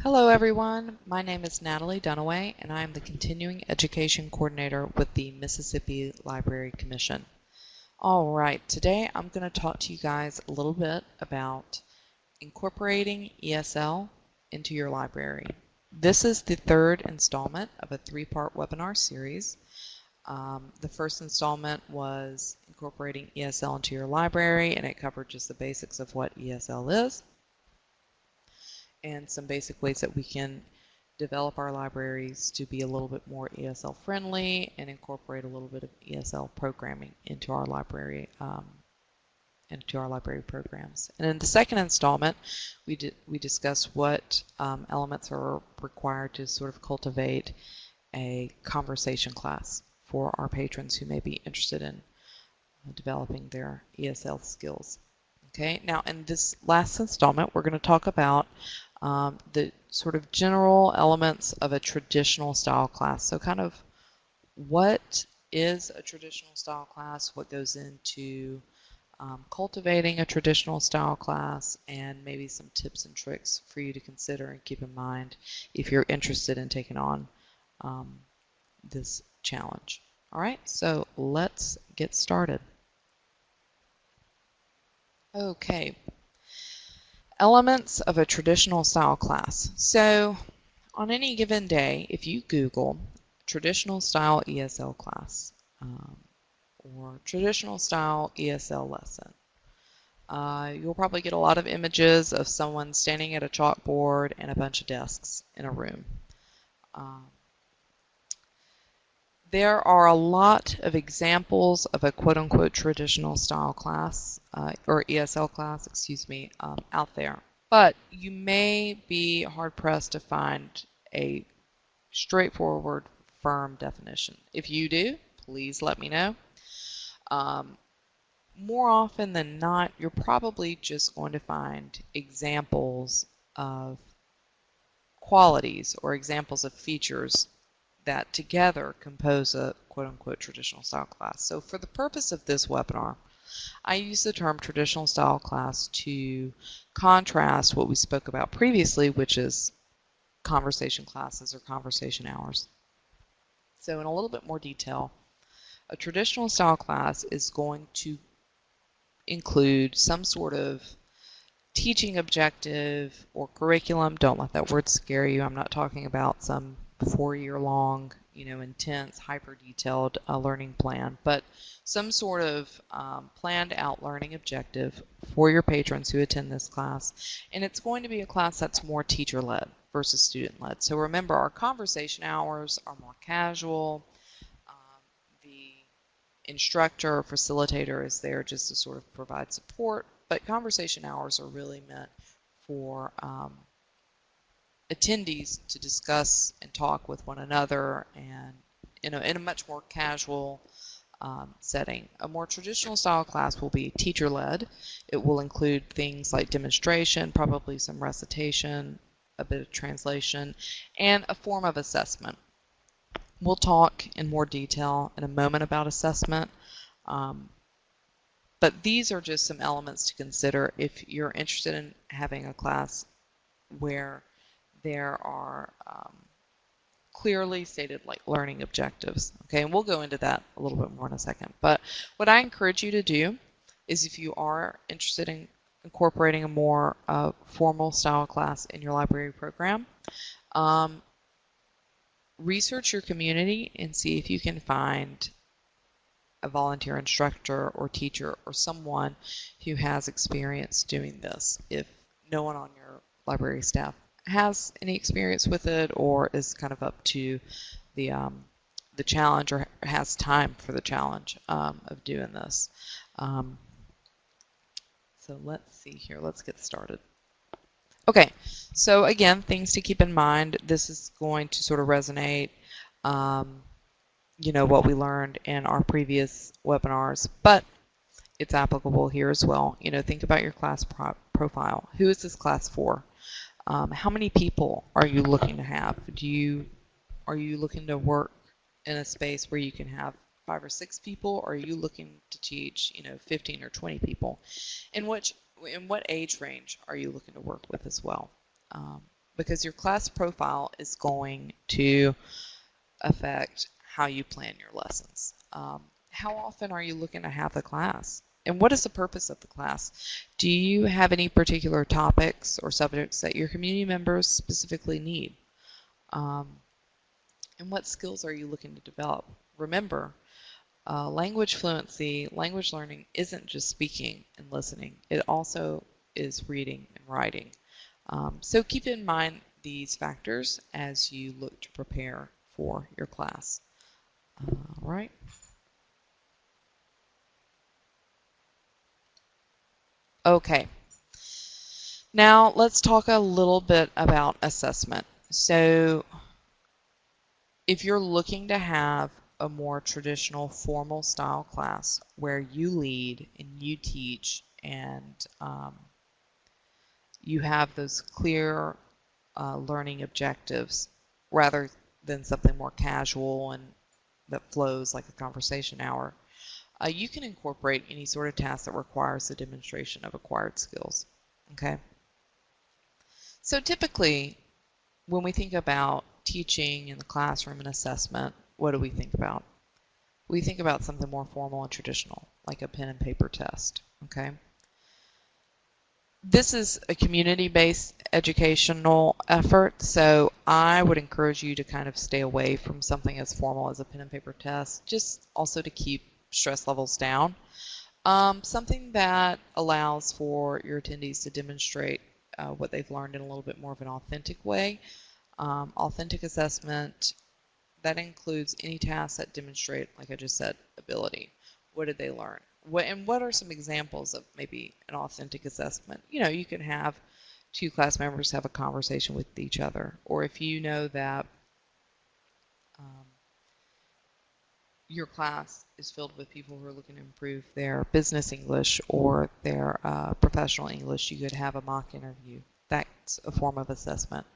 Hello everyone, my name is Natalie Dunaway and I am the Continuing Education Coordinator with the Mississippi Library Commission. Alright, today I'm going to talk to you guys a little bit about incorporating ESL into your library. This is the third installment of a three-part webinar series. The first installment was incorporating ESL into your library, and it covered just the basics of what ESL is and some basic ways that we can develop our libraries to be a little bit more ESL friendly and incorporate a little bit of ESL programming into our library programs. And in the second installment, we discussed what elements are required to sort of cultivate a conversation class for our patrons who may be interested in developing their ESL skills. Okay, now in this last installment, we're going to talk about the sort of general elements of a traditional style class. So kind of what is a traditional style class, what goes into cultivating a traditional style class, and maybe some tips and tricks for you to consider and keep in mind if you're interested in taking on this challenge. All right, so let's get started. Okay, elements of a traditional style class. So on any given day, if you Google traditional style ESL class or traditional style ESL lesson, you'll probably get a lot of images of someone standing at a chalkboard and a bunch of desks in a room. There are a lot of examples of a quote-unquote traditional style class, or ESL class, excuse me, out there. But you may be hard-pressed to find a straightforward, firm definition. If you do, please let me know. More often than not, you're probably just going to find examples of qualities or examples of features that together compose a quote-unquote traditional style class. So for the purpose of this webinar, I use the term traditional style class to contrast what we spoke about previously, which is conversation classes or conversation hours. So in a little bit more detail, a traditional style class is going to include some sort of teaching objective or curriculum. Don't let that word scare you. I'm not talking about some 4-year-long, intense, hyper-detailed learning plan, but some sort of planned-out learning objective for your patrons who attend this class. And it's going to be a class that's more teacher-led versus student-led. So remember, our conversation hours are more casual. The instructor or facilitator is there just to sort of provide support, but conversation hours are really meant for attendees to discuss and talk with one another and in a much more casual setting. A more traditional style class will be teacher-led. It will include things like demonstration, probably some recitation, a bit of translation, and a form of assessment. We'll talk in more detail in a moment about assessment, but these are just some elements to consider if you're interested in having a class where there are clearly stated learning objectives. Okay, and we'll go into that a little bit more in a second. But what I encourage you to do is, if you are interested in incorporating a more formal style class in your library program, research your community and see if you can find a volunteer instructor or teacher or someone who has experience doing this. If no one on your library staff has any experience with it or is kind of up to the challenge or has time for the challenge of doing this. So let's see here. Let's get started. Okay, so again, things to keep in mind. This is going to sort of resonate, what we learned in our previous webinars, but it's applicable here as well. Think about your class profile. Who is this class for? How many people are you looking to have? Are you looking to work in a space where you can have 5 or 6 people, or are you looking to teach 15 or 20 people? In what age range are you looking to work with as well? because your class profile is going to affect how you plan your lessons. How often are you looking to have the class? And what is the purpose of the class? Do you have any particular topics or subjects that your community members specifically need? And what skills are you looking to develop? Remember, language fluency, language learning isn't just speaking and listening. It also is reading and writing. So keep in mind these factors as you look to prepare for your class. All right. Okay. Now let's talk a little bit about assessment. So if you're looking to have a more traditional formal style class where you lead and you teach and you have those clear learning objectives rather than something more casual and that flows like a conversation hour, you can incorporate any sort of task that requires the demonstration of acquired skills. Okay. So typically, when we think about teaching in the classroom and assessment, what do we think about? We think about something more formal and traditional, like a pen and paper test. Okay. This is a community-based educational effort, so I would encourage you to kind of stay away from something as formal as a pen and paper test, just also to keep stress levels down. Something that allows for your attendees to demonstrate what they've learned in a little bit more of an authentic way. Authentic assessment, that includes any tasks that demonstrate, like I just said, ability. What did they learn? What are some examples of maybe an authentic assessment? You know, you can have two class members have a conversation with each other, or if you know that your class is filled with people who are looking to improve their business English or their professional English, you could have a mock interview. That's a form of assessment.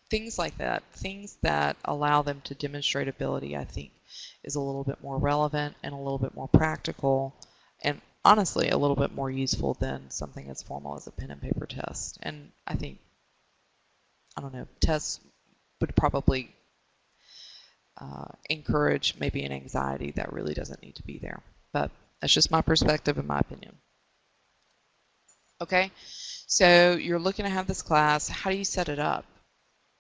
Things like that, things that allow them to demonstrate ability, I think, is a little bit more relevant and a little bit more practical and honestly a little bit more useful than something as formal as a pen and paper test. And I think, I don't know, tests would probably encourage maybe an anxiety that really doesn't need to be there. But that's just my perspective and my opinion. Okay, so you're looking to have this class. How do you set it up?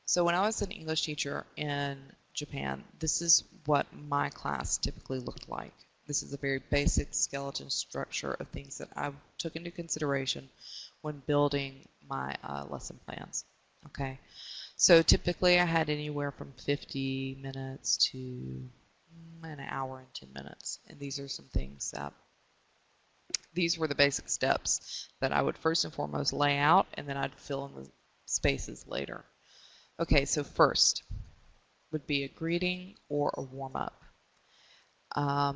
So when I was an English teacher in Japan, this is what my class typically looked like. This is a very basic skeleton structure of things that I took into consideration when building my lesson plans. Okay, so typically I had anywhere from 50 minutes to an hour and 10 minutes. And these are some things that, these were the basic steps that I would first and foremost lay out, and then I'd fill in the spaces later. Okay, so first would be a greeting or a warm-up. A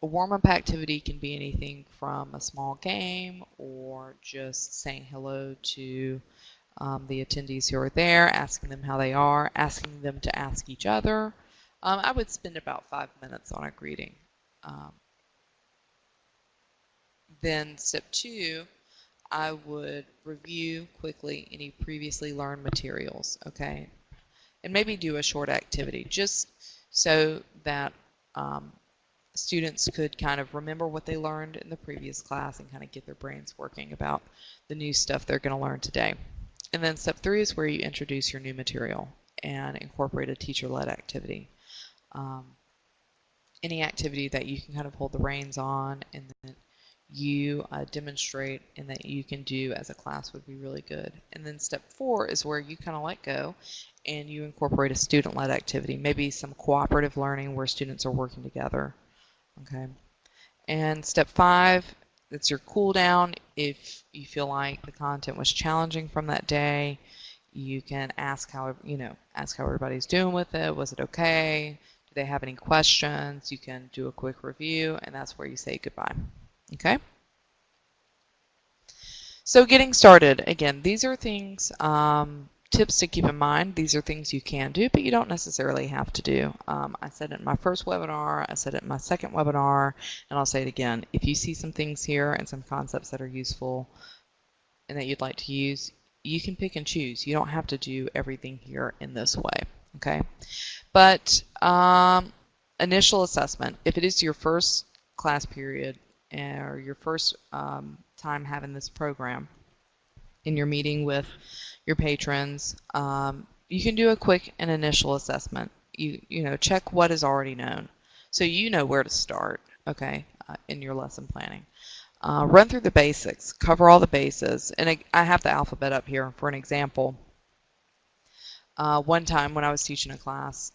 warm-up activity can be anything from a small game or just saying hello to the attendees who are there, asking them how they are, asking them to ask each other. I would spend about 5 minutes on a greeting. Then step 2, I would review quickly any previously learned materials, okay? And maybe do a short activity just so that students could kind of remember what they learned in the previous class and kind of get their brains working about the new stuff they're going to learn today. And then step 3 is where you introduce your new material and incorporate a teacher-led activity. Any activity that you can kind of hold the reins on and then you demonstrate and that you can do as a class would be really good. And then step 4 is where you kind of let go and you incorporate a student-led activity, maybe some cooperative learning where students are working together. Okay. And step 5, that's your cool down. If you feel like the content was challenging from that day, you can ask how everybody's doing with it. Was it okay? Do they have any questions? You can do a quick review, and that's where you say goodbye. Okay? So getting started, again, these are things, tips to keep in mind. These are things you can do, but you don't necessarily have to do. I said it in my first webinar, I said it in my second webinar, and I'll say it again. If you see some things here and some concepts that are useful and that you'd like to use, you can pick and choose. You don't have to do everything here in this way, okay? But initial assessment, if it is your first class period or your first time having this program and you're meeting with your patrons, you can do a quick and initial assessment. You know, check what is already known, so you know where to start, okay, in your lesson planning. Run through the basics, cover all the bases, and I have the alphabet up here for an example. One time when I was teaching a class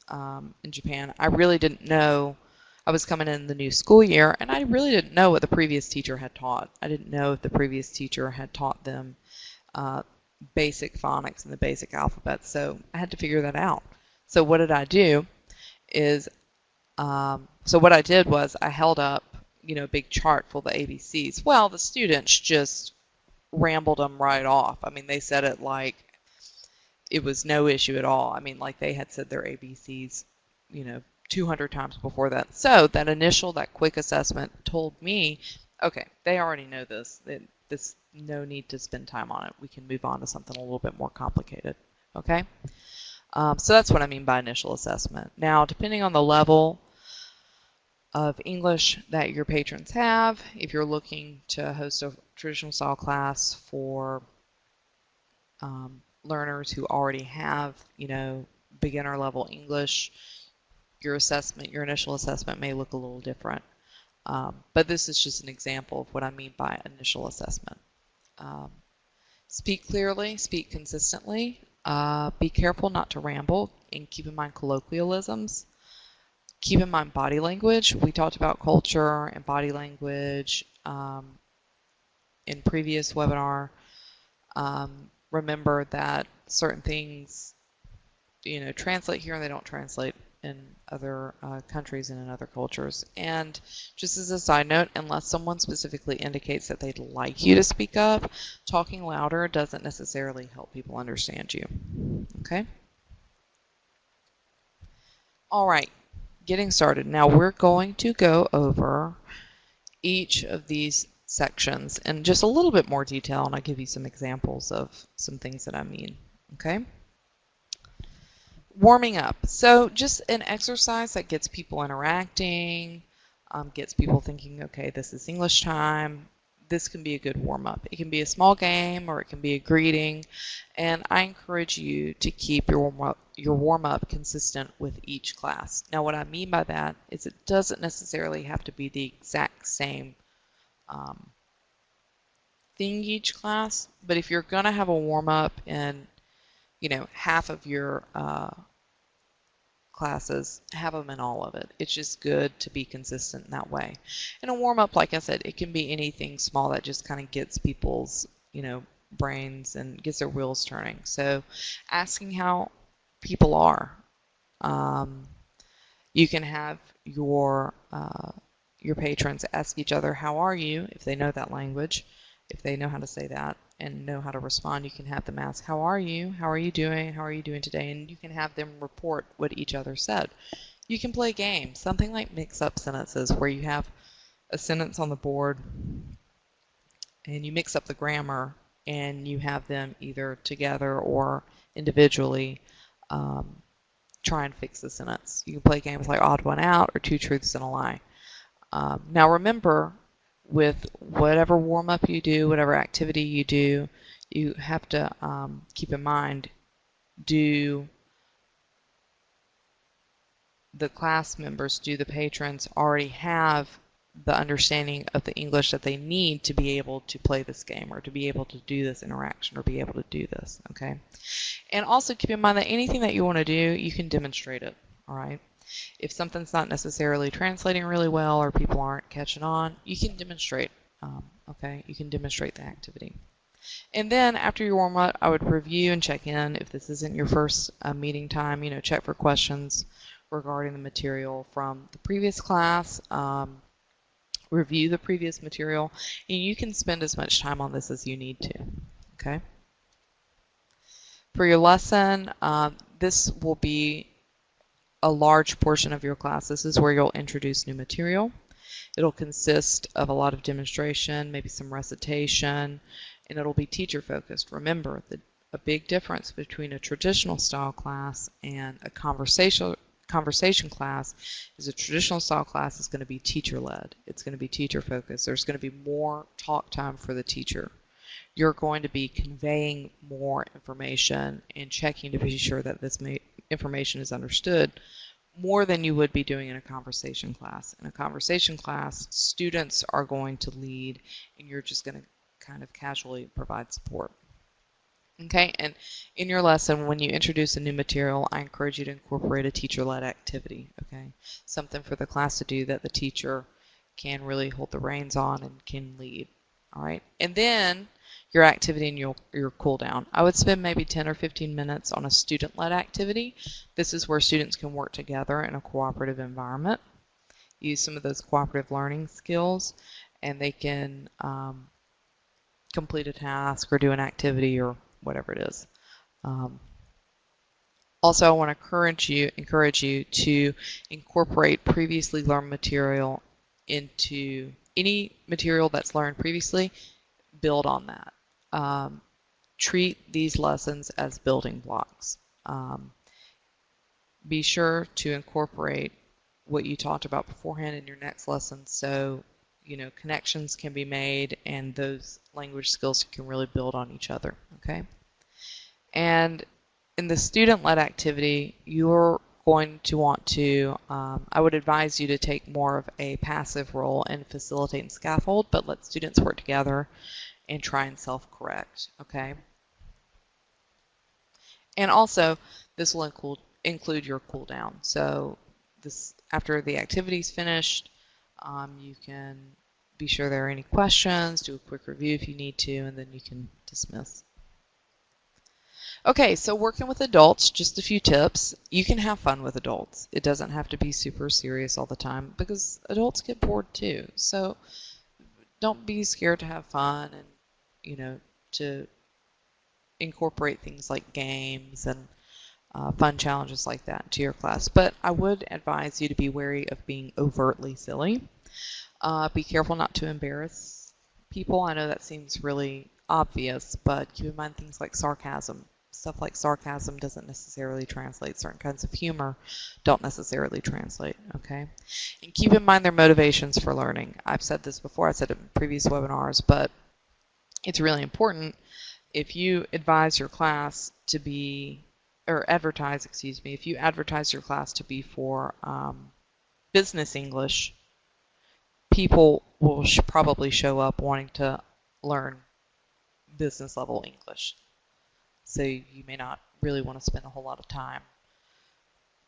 in Japan, I really didn't know. I was coming in the new school year, and I really didn't know what the previous teacher had taught. I didn't know if the previous teacher had taught them basic phonics and the basic alphabet, so I had to figure that out. So what did I do is, so what I did was I held up, you know, a big chart full of the ABCs. Well, the students just rambled them right off. I mean, they said it like it was no issue at all. I mean, like they had said their ABCs, you know, 200 times before that. So that quick assessment told me, okay, they already know this. This no need to spend time on it. We can move on to something a little bit more complicated. Okay? So that's what I mean by initial assessment. Now, depending on the level of English that your patrons have, if you're looking to host a traditional style class for learners who already have, you know, beginner level English, your initial assessment may look a little different. But this is just an example of what I mean by initial assessment. Speak clearly, speak consistently, be careful not to ramble, and keep in mind colloquialisms. Keep in mind body language. We talked about culture and body language in previous webinar. Remember that certain things, you know, translate here and they don't translate in other countries and in other cultures. And just as a side note, unless someone specifically indicates that they'd like you to speak up, talking louder doesn't necessarily help people understand you. Okay? All right, getting started. Now we're going to go over each of these sections in just a little bit more detail, and I'll give you some examples of some things that I mean. Okay? Warming up. So just an exercise that gets people interacting, gets people thinking, okay, this is English time. This can be a good warm-up. It can be a small game or it can be a greeting, and I encourage you to keep your warm-up consistent with each class. Now what I mean by that is it doesn't necessarily have to be the exact same thing each class, but if you're going to have a warm-up in, you know, half of your classes, have them in all of it. It's just good to be consistent in that way. And a warm-up, like I said, it can be anything small that just kind of gets people's, you know, brains and gets their wheels turning. So asking how people are. You can have your patrons ask each other, how are you, if they know that language, if they know how to say that and know how to respond. You can have them ask, how are you? How are you doing? How are you doing today? And you can have them report what each other said. You can play games, something like mix-up sentences, where you have a sentence on the board and you mix up the grammar and you have them either together or individually try and fix the sentence. You can play games like odd one out or two truths and a lie. Now remember, with whatever warm-up you do, whatever activity you do, you have to keep in mind, do the class members, do the patrons already have the understanding of the English that they need to be able to play this game or to be able to do this interaction or be able to do this, okay? And also keep in mind that anything that you want to do, you can demonstrate it, all right? If something's not necessarily translating really well or people aren't catching on, you can demonstrate, okay? You can demonstrate the activity. And then after your warm-up, I would review and check in. If this isn't your first meeting time, you know, check for questions regarding the material from the previous class. Review the previous material, and you can spend as much time on this as you need to, okay? For your lesson, this will be a large portion of your class. This is where you'll introduce new material. It'll consist of a lot of demonstration, maybe some recitation, and it'll be teacher focused. Remember, the a big difference between a traditional style class and a conversation class is a traditional style class is going to be teacher-led. It's going to be teacher-focused. There's going to be more talk time for the teacher. You're going to be conveying more information and checking to be sure that this information is understood more than you would be doing in a conversation class. In a conversation class, students are going to lead and you're just going to kind of casually provide support. Okay, and in your lesson, when you introduce a new material, I encourage you to incorporate a teacher-led activity, okay? Something for the class to do that the teacher can really hold the reins on and can lead, all right? And then your activity and your cool down. I would spend maybe 10 or 15 minutes on a student-led activity. This is where students can work together in a cooperative environment, use some of those cooperative learning skills, and they can complete a task or do an activity or whatever it is. Also, I want to encourage you to incorporate previously learned material into any material that's learned previously. Build on that. Treat these lessons as building blocks. Be sure to incorporate what you talked about beforehand in your next lesson, so connections can be made and those language skills can really build on each other. Okay. And in the student-led activity, you're going to want to, I would advise you to take more of a passive role and facilitate and scaffold, but let students work together and try and self-correct, okay? And also, this will include your cool down. So after the activity's finished, you can be sure there are any questions, do a quick review if you need to, and then you can dismiss. Okay, so working with adults, just a few tips. You can have fun with adults. It doesn't have to be super serious all the time because adults get bored too. So don't be scared to have fun and, to incorporate things like games and fun challenges like that into your class. But I would advise you to be wary of being overtly silly. Be careful not to embarrass people. I know that seems really obvious, but keep in mind things like sarcasm. Stuff like sarcasm doesn't necessarily translate. Certain kinds of humor don't necessarily translate, okay? And keep in mind their motivations for learning. I've said this before, I said it in previous webinars, but it's really important. If you advise your class to be, or advertise, excuse me, if you advertise your class to be for business English, people will probably show up wanting to learn business level English. So you may not really want to spend a whole lot of time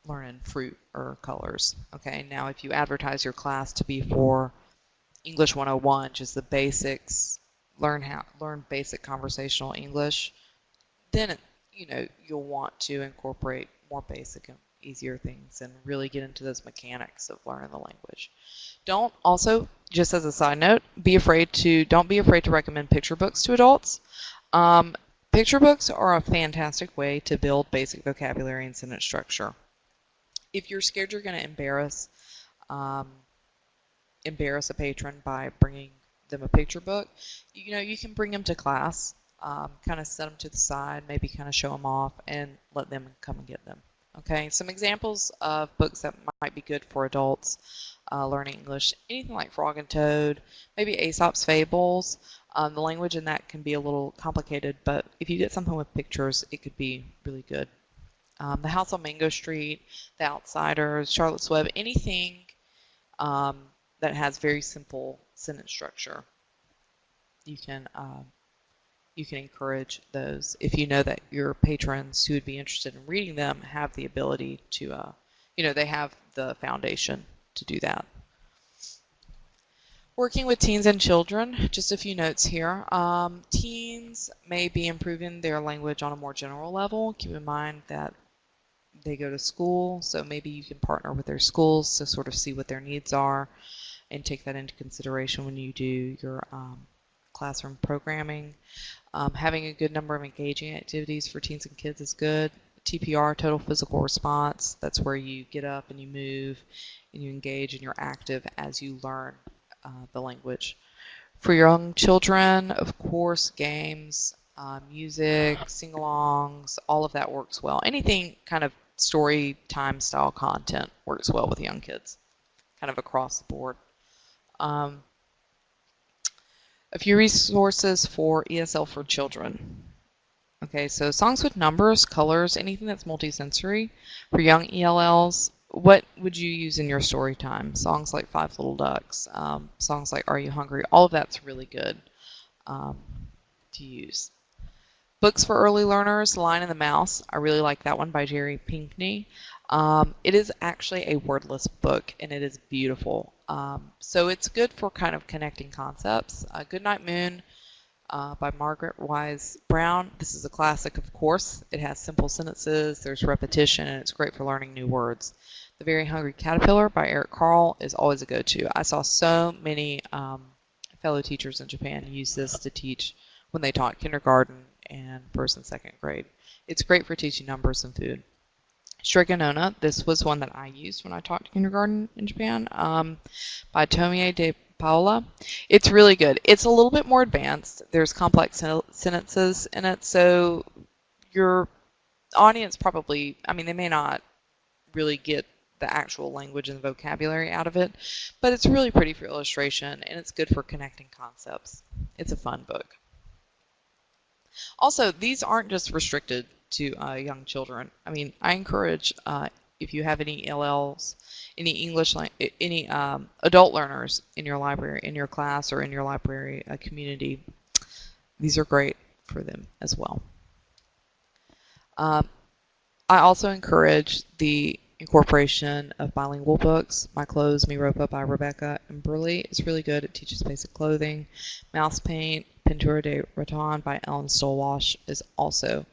learning fruit or colors. Okay, now if you advertise your class to be for English 101, just the basics, learn basic conversational English, then you'll want to incorporate more basic and easier things and really get into those mechanics of learning the language. Don't also, just as a side note, don't be afraid to recommend picture books to adults. Picture books are a fantastic way to build basic vocabulary and sentence structure. If you're scared you're going to embarrass a patron by bringing them a picture book, you can bring them to class, kind of set them to the side, maybe kind of show them off, and let them come and get them. Okay, some examples of books that might be good for adults learning English, anything like Frog and Toad, maybe Aesop's Fables. The language in that can be a little complicated, but if you get something with pictures, it could be really good. The House on Mango Street, The Outsiders, Charlotte's Web, anything that has very simple sentence structure, you can encourage those if you know that your patrons who would be interested in reading them have the ability to, they have the foundation to do that. Working with teens and children, just a few notes here. Teens may be improving their language on a more general level. Keep in mind that they go to school, so maybe you can partner with their schools to sort of see what their needs are and take that into consideration when you do your classroom programming. Having a good number of engaging activities for teens and kids is good. TPR, total physical response, that's where you get up and you move and you engage and you're active as you learn the language. For young children, of course, games, music, sing-alongs, all of that works well. Anything kind of story time style content works well with young kids, kind of across the board. A few resources for ESL for children. Okay, so songs with numbers, colors, anything that's multisensory. For young ELLs, what would you use in your story time? Songs like Five Little Ducks, songs like Are You Hungry? All of that's really good to use. Books for early learners, Lion and the Mouse. I really like that one by Jerry Pinkney. It is actually a wordless book, and it is beautiful. So it's good for kind of connecting concepts. Goodnight Moon by Margaret Wise Brown. This is a classic, of course. It has simple sentences, there's repetition, and it's great for learning new words. The Very Hungry Caterpillar by Eric Carle is always a go-to. I saw so many fellow teachers in Japan use this to teach when they taught kindergarten and first and second grade. It's great for teaching numbers and food. Strigonona, this was one that I used when I taught kindergarten in Japan, by Tomie de Paola. It's really good. It's a little bit more advanced. There's complex sentences in it, so your audience probably, I mean, they may not really get the actual language and vocabulary out of it, but it's really pretty for illustration, and it's good for connecting concepts. It's a fun book. Also, these aren't just restricted to young children. I mean, I encourage, if you have any ELLs, any English, any adult learners in your library, in your class, or in your library community, these are great for them as well. I also encourage the incorporation of bilingual books. My Clothes, Mi Ropa by Rebecca and Burley is really good. It teaches basic clothing. Mouse Paint, Pintura de Rattan by Ellen Stolwash is also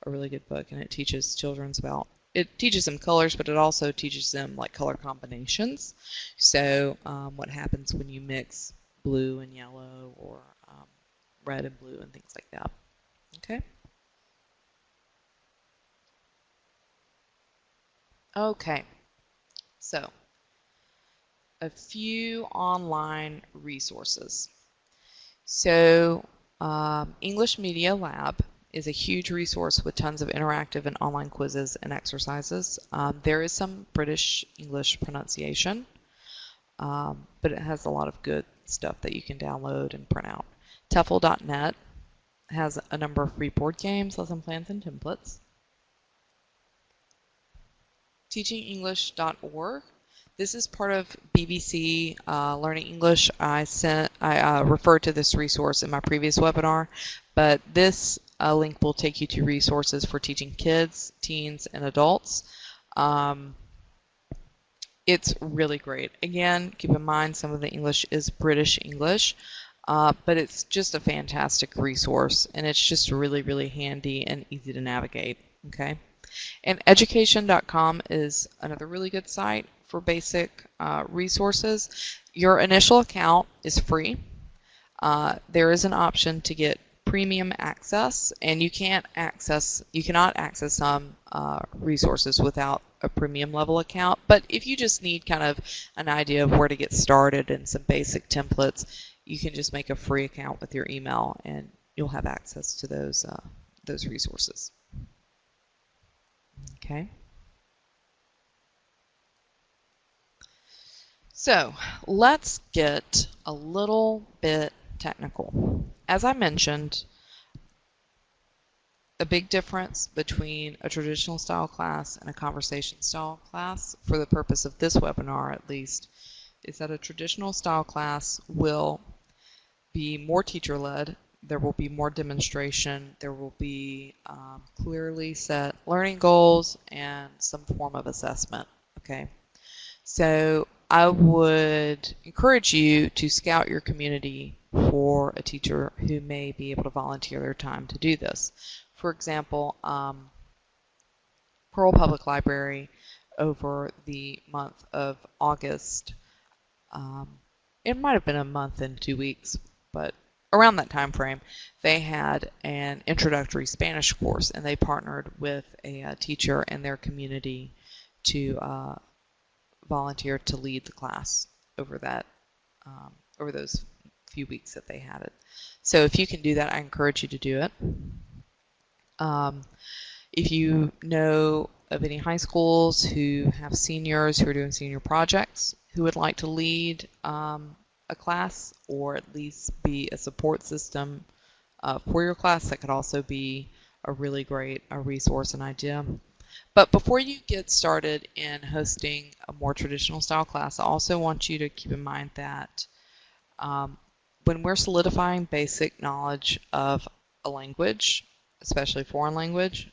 a really good book, and it teaches children about, it teaches them colors, but it also teaches them like color combinations. So what happens when you mix blue and yellow, or red and blue, and things like that. Okay. Okay, so a few online resources. So English Media Lab is a huge resource with tons of interactive and online quizzes and exercises. There is some British English pronunciation, but it has a lot of good stuff that you can download and print out. TEFL.net has a number of free board games, lesson plans, and templates. TeachingEnglish.org. This is part of BBC Learning English. I referred to this resource in my previous webinar, but this link will take you to resources for teaching kids, teens, and adults. It's really great. Again, keep in mind some of the English is British English, but it's just a fantastic resource, and it's just really, really handy and easy to navigate. Okay. And education.com is another really good site for basic resources. Your initial account is free. There is an option to get premium access, and you cannot access some resources without a premium level account. But if you just need kind of an idea of where to get started and some basic templates, you can just make a free account with your email, and you'll have access to those resources. Okay. So let's get a little bit technical. As I mentioned, a big difference between a traditional style class and a conversation style class, for the purpose of this webinar at least, is that a traditional style class will be more teacher-led. There will be more demonstration. There will be clearly set learning goals and some form of assessment. Okay, so I would encourage you to scout your community for a teacher who may be able to volunteer their time to do this. For example, Pearl Public Library over the month of August, it might have been a month and 2 weeks, but around that time frame, they had an introductory Spanish course, and they partnered with a teacher in their community to volunteer to lead the class over that over those few weeks that they had it. So if you can do that, I encourage you to do it. If you know of any high schools who have seniors who are doing senior projects who would like to lead a class, or at least be a support system for your class, that could also be a really great resource and idea. But before you get started in hosting a more traditional style class, I also want you to keep in mind that when we're solidifying basic knowledge of a language, especially foreign language,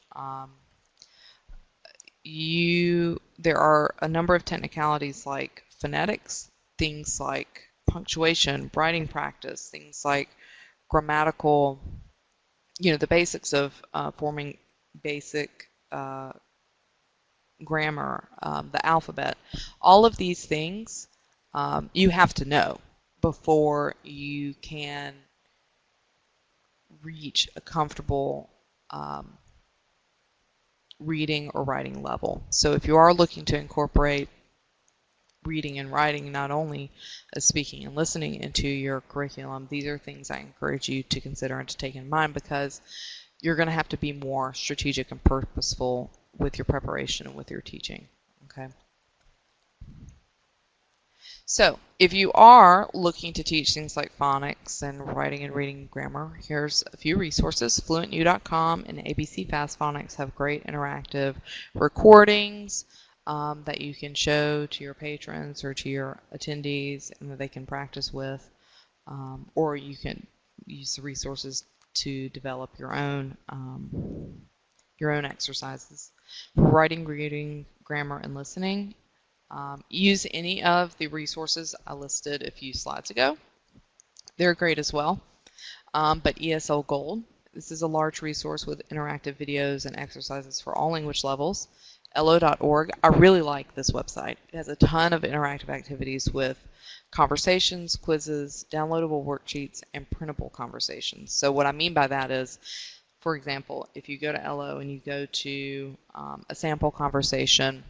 there are a number of technicalities like phonetics, things like punctuation, writing practice, things like grammatical, the basics of forming basic grammar, the alphabet. All of these things you have to know before you can reach a comfortable reading or writing level. So if you are looking to incorporate reading and writing, not only as speaking and listening, into your curriculum, these are things I encourage you to consider and to take in mind, because you're going to have to be more strategic and purposeful with your preparation and with your teaching. Okay. So if you are looking to teach things like phonics and writing and reading grammar, here's a few resources. FluentU.com and ABC Fast Phonics have great interactive recordings that you can show to your patrons or to your attendees and that they can practice with, or you can use the resources to develop your own exercises. For writing, reading, grammar, and listening, use any of the resources I listed a few slides ago. They're great as well. But ESL Gold, this is a large resource with interactive videos and exercises for all language levels. LO.org, I really like this website. It has a ton of interactive activities with conversations, quizzes, downloadable worksheets, and printable conversations. So what I mean by that is, for example, if you go to LO and you go to a sample conversation,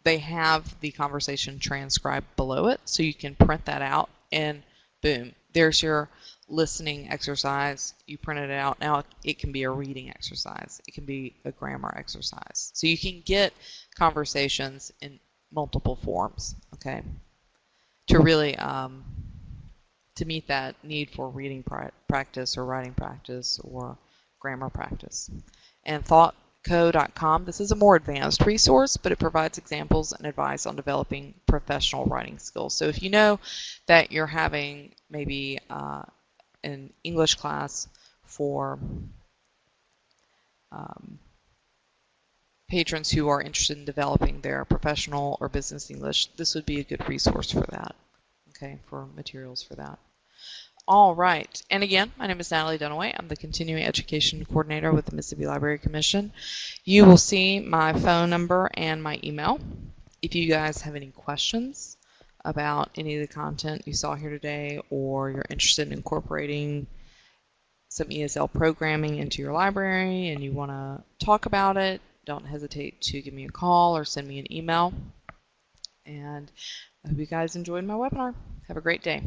they have the conversation transcribed below it, so you can print that out and boom, there's your listening exercise. You print it out. Now it can be a reading exercise. It can be a grammar exercise. So you can get conversations in multiple forms, okay, to really to meet that need for reading practice or writing practice or grammar practice. And thoughtco.com, this is a more advanced resource, but it provides examples and advice on developing professional writing skills. So if you know that you're having maybe an English class for patrons who are interested in developing their professional or business English, this would be a good resource for that, okay, for materials for that. All right, and again, my name is Natalie Dunaway. I'm the Continuing Education Coordinator with the Mississippi Library Commission. You will see my phone number and my email. If you guys have any questions about any of the content you saw here today, or you're interested in incorporating some ESL programming into your library and you want to talk about it, don't hesitate to give me a call or send me an email. And I hope you guys enjoyed my webinar. Have a great day.